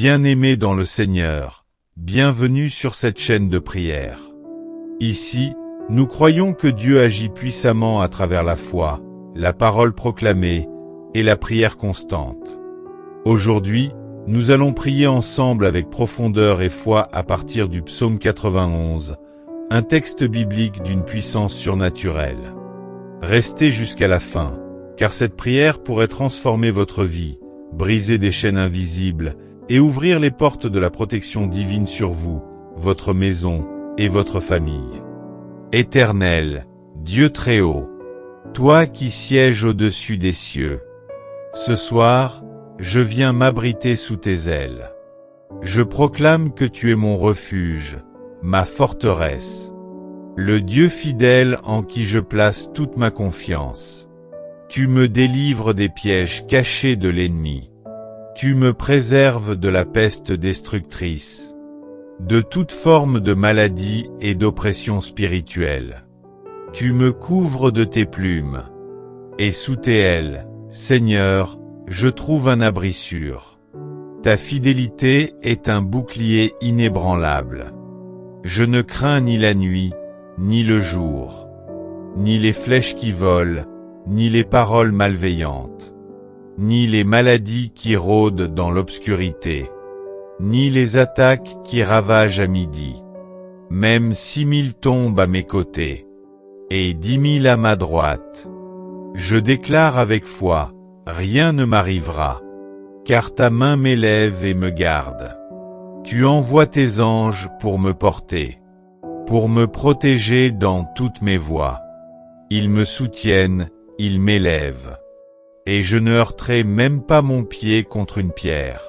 Bien-aimés dans le Seigneur, bienvenue sur cette chaîne de prière. Ici, nous croyons que Dieu agit puissamment à travers la foi, la parole proclamée et la prière constante. Aujourd'hui, nous allons prier ensemble avec profondeur et foi à partir du psaume 91, un texte biblique d'une puissance surnaturelle. Restez jusqu'à la fin, car cette prière pourrait transformer votre vie, briser des chaînes invisibles et ouvrir les portes de la protection divine sur vous, votre maison et votre famille. Éternel, Dieu très haut, toi qui sièges au-dessus des cieux, ce soir, je viens m'abriter sous tes ailes. Je proclame que tu es mon refuge, ma forteresse, le Dieu fidèle en qui je place toute ma confiance. Tu me délivres des pièges cachés de l'ennemi. Tu me préserves de la peste destructrice, de toute forme de maladie et d'oppression spirituelle. Tu me couvres de tes plumes, et sous tes ailes, Seigneur, je trouve un abri sûr. Ta fidélité est un bouclier inébranlable. Je ne crains ni la nuit, ni le jour, ni les flèches qui volent, ni les paroles malveillantes, ni les maladies qui rôdent dans l'obscurité, ni les attaques qui ravagent à midi. Même 6 000 tombent à mes côtés, et 10 000 à ma droite. Je déclare avec foi, rien ne m'arrivera, car ta main m'élève et me garde. Tu envoies tes anges pour me porter, pour me protéger dans toutes mes voies. Ils me soutiennent, ils m'élèvent, et je ne heurterai même pas mon pied contre une pierre.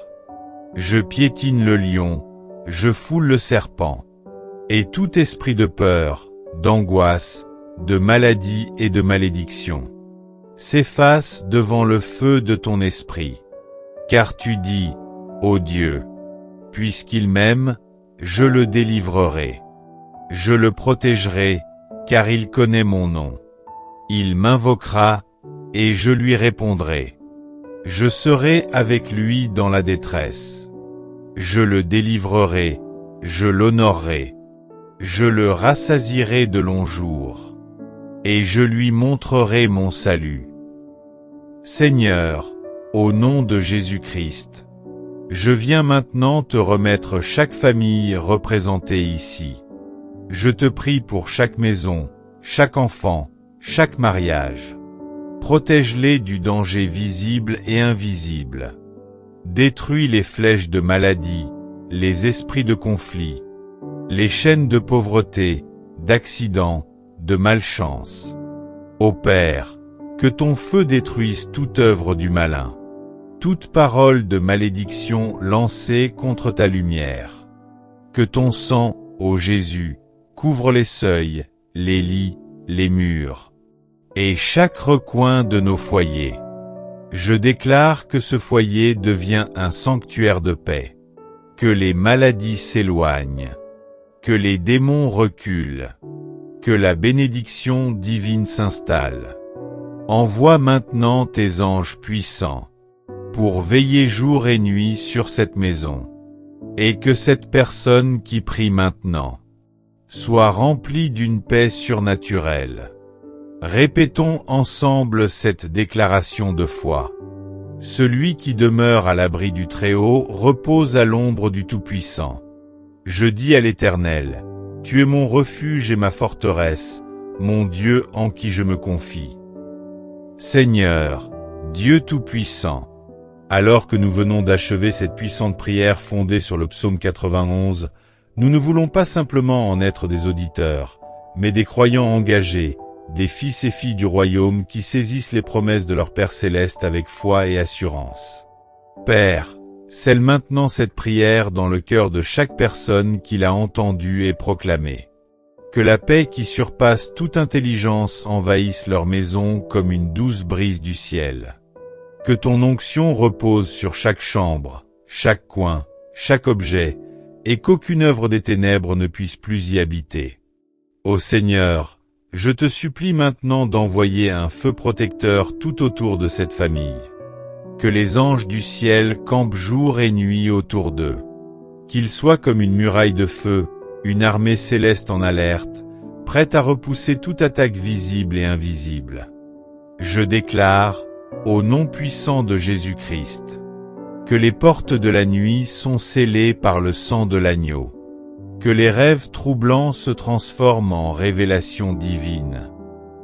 Je piétine le lion, je foule le serpent, et tout esprit de peur, d'angoisse, de maladie et de malédiction s'efface devant le feu de ton esprit. Car tu dis, ô Dieu, puisqu'il m'aime, je le délivrerai. Je le protégerai, car il connaît mon nom. Il m'invoquera, et je lui répondrai. Je serai avec lui dans la détresse. Je le délivrerai, je l'honorerai. Je le rassasierai de longs jours, et je lui montrerai mon salut. Seigneur, au nom de Jésus-Christ, je viens maintenant te remettre chaque famille représentée ici. Je te prie pour chaque maison, chaque enfant, chaque mariage. Protège-les du danger visible et invisible. Détruis les flèches de maladie, les esprits de conflit, les chaînes de pauvreté, d'accidents, de malchance. Ô Père, que ton feu détruise toute œuvre du malin, toute parole de malédiction lancée contre ta lumière. Que ton sang, ô Jésus, couvre les seuils, les lits, les murs, et chaque recoin de nos foyers. Je déclare que ce foyer devient un sanctuaire de paix, que les maladies s'éloignent, que les démons reculent, que la bénédiction divine s'installe. Envoie maintenant tes anges puissants, pour veiller jour et nuit sur cette maison, et que cette personne qui prie maintenant soit remplie d'une paix surnaturelle. Répétons ensemble cette déclaration de foi. Celui qui demeure à l'abri du Très-Haut repose à l'ombre du Tout-Puissant. Je dis à l'Éternel, tu es mon refuge et ma forteresse, mon Dieu en qui je me confie. Seigneur, Dieu Tout-Puissant, alors que nous venons d'achever cette puissante prière fondée sur le psaume 91, nous ne voulons pas simplement en être des auditeurs, mais des croyants engagés, des fils et filles du royaume qui saisissent les promesses de leur Père céleste avec foi et assurance. Père, scelle maintenant cette prière dans le cœur de chaque personne qui l'a entendue et proclamée. Que la paix qui surpasse toute intelligence envahisse leur maison comme une douce brise du ciel. Que ton onction repose sur chaque chambre, chaque coin, chaque objet, et qu'aucune œuvre des ténèbres ne puisse plus y habiter. Ô Seigneur, je te supplie maintenant d'envoyer un feu protecteur tout autour de cette famille. Que les anges du ciel campent jour et nuit autour d'eux. Qu'ils soient comme une muraille de feu, une armée céleste en alerte, prête à repousser toute attaque visible et invisible. Je déclare, au nom puissant de Jésus-Christ, que les portes de la nuit sont scellées par le sang de l'agneau. Que les rêves troublants se transforment en révélations divines.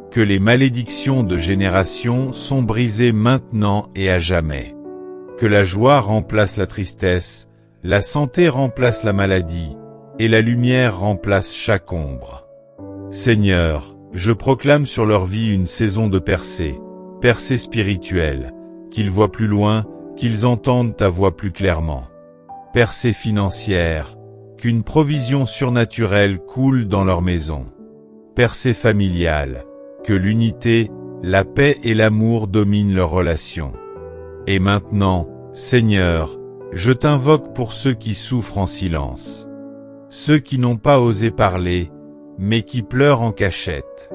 Que les malédictions de génération sont brisées maintenant et à jamais. Que la joie remplace la tristesse, la santé remplace la maladie, et la lumière remplace chaque ombre. Seigneur, je proclame sur leur vie une saison de percée, percée spirituelle, qu'ils voient plus loin, qu'ils entendent ta voix plus clairement. Percée financière, qu'une provision surnaturelle coule dans leur maison. Percée familiale, que l'unité, la paix et l'amour dominent leurs relations. Et maintenant, Seigneur, je t'invoque pour ceux qui souffrent en silence. Ceux qui n'ont pas osé parler, mais qui pleurent en cachette.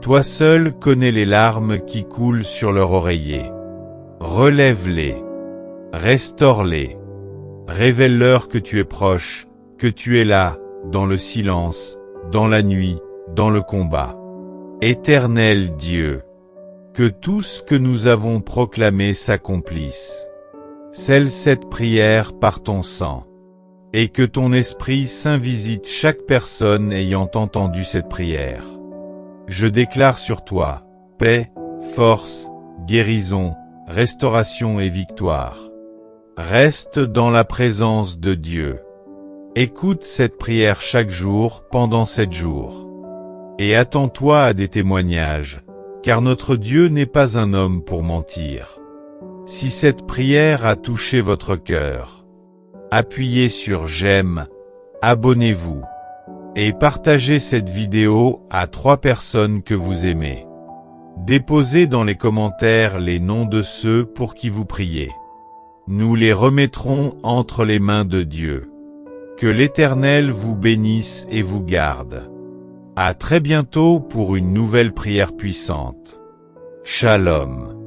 Toi seul connais les larmes qui coulent sur leur oreiller. Relève-les. Restaure-les. Révèle-leur que tu es proche, que tu es là, dans le silence, dans la nuit, dans le combat. Éternel Dieu, que tout ce que nous avons proclamé s'accomplisse. Scelle cette prière par ton sang, et que ton Esprit Saint visite chaque personne ayant entendu cette prière. Je déclare sur toi, paix, force, guérison, restauration et victoire. Reste dans la présence de Dieu. Écoute cette prière chaque jour pendant 7 jours. Et attends-toi à des témoignages, car notre Dieu n'est pas un homme pour mentir. Si cette prière a touché votre cœur, appuyez sur j'aime, abonnez-vous, et partagez cette vidéo à 3 personnes que vous aimez. Déposez dans les commentaires les noms de ceux pour qui vous priez. Nous les remettrons entre les mains de Dieu. Que l'Éternel vous bénisse et vous garde. À très bientôt pour une nouvelle prière puissante. Shalom.